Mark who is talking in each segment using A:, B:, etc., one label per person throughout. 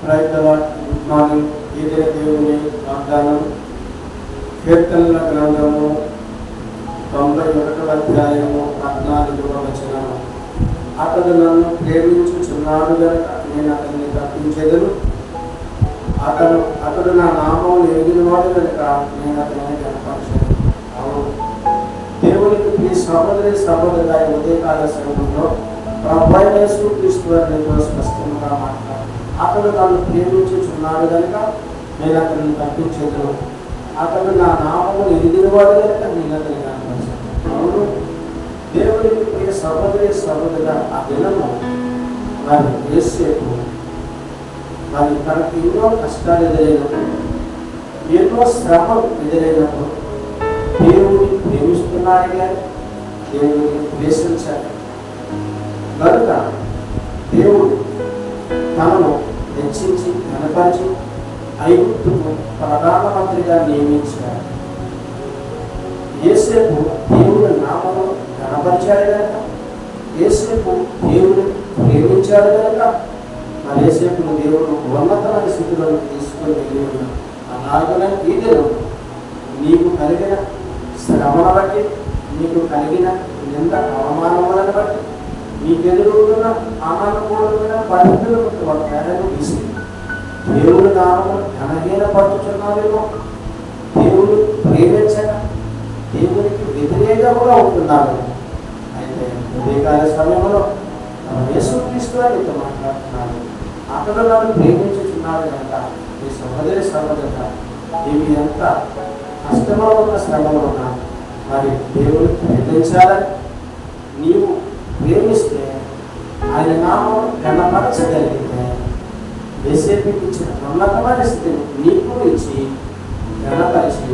A: Good morning. ఇదే దేవుని వాగ్దానం. కీర్తనల గ్రంథము 91వ అధ్యాయము 14వ వచనము. అతడు నన్ను ప్రేమించుచున్నాడు గనుక నేను అతన్ని తప్పించెదను. అతడు నా నామం ఎరిగినవాడు కనుక నేను అతన్ని కనపరచను. అవును, దేవునికి ఈ సహోదరుగా ఉదయకాల సమయంలో ప్రభువైన యేసుక్రీస్తు వారితో స్పష్టంగా మాట్లాడు. అతడు నన్ను ప్రేమించుచున్నాడు కనుక నేను అతన్ని తప్పించెదను. అతడు నా నామము ఎరిగినవాడు కనుక నేను అతన్ని కనపరచను. అవును, దేవునికి ప్రియ సహోదరుగా ఆ దినము మరి యేసేపు మరి తనకు ఎన్నో కష్టాలు ఎదురైనప్పుడు, ఎన్నో శ్రమలు ఎదురైనప్పుడు దేవుడిని ప్రేమిస్తున్నాడు కానీ దేవుడిని ద్వేషించాలి కనుక దేవుడు తనను హెచ్చించి కనపరిచి ఐగుప్తుకు ప్రధానమంత్రిగా నియమించాడు. యేసేపు దేవుడి నామము కనపరిచాడు కనుక, యేసేపు దేవుడిని ప్రేమించాడు కనుక మరి యేసేపును దేవుడు ఉన్నతమైన స్థితిలో తీసుకొని వెళ్ళి ఉన్నాడు. అలాగనే ఈ దినం నీకు కలిగిన శ్రమను బట్టి, నీకు కలిగిన నింద అవమానములను బట్టి, నీకు ఎదురున్న అనానుకూలమైన పరిస్థితులను ఒక పేదను తీసి దేవుడి నామమును ఘనహీనపరుచున్నావేమో, దేవుడు ప్రేమించక దేవునికి వ్యతిరేకంగా ఉంటున్నారు. అయితే ఉదయకాల సమయంలో యేసుక్రీస్తు వారితో మాట్లాడుతున్నాడు. అతడు నన్ను ప్రేమించుచున్నాడు కనుక ఈ సహోదరుగా నీవు ఎంత కష్టంలో ఉన్న శ్రమలో ఉన్నా మరి దేవుడు ప్రేమించాలని నీవు ప్రేమిస్తే ఆయన నామం ఘనపరచగలిగితే యేసేపుకి ఇచ్చిన ఉన్నతమైన స్థితిని నీకు ఇచ్చి ఘనపరిచి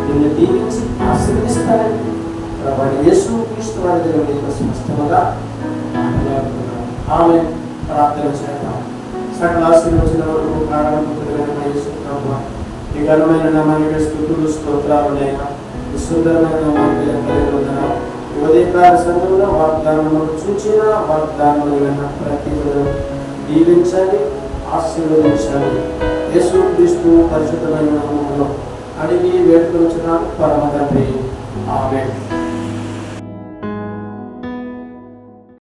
A: నిన్ను దీవించి ఆశీర్వదిస్తానని ప్రభు యేసుక్రీస్తు వారి దగ్గర నీకు స్పష్టంగా మాట్లాడుతున్నాను. ఆమె ప్రార్థన చేద్దాం. సకల ఆశీర్వచన వరకు ప్రారంభమైన ఈ ఘనమైన నామానికి స్తుతులు స్తోత్రాలునైనా ఈ సుందరమైన నామానికి ఉదయకాల సమయంలో వాగ్దానములు చూచిన వాగ్దానములైన ప్రతి దీవించండి, ఆశీర్వదించండి. యేసుక్రీస్తు పరిశుద్ధమైన నామములో అడిగి వేడుకొనుచున్నాను పరమ తండ్రి. ఆమేన్.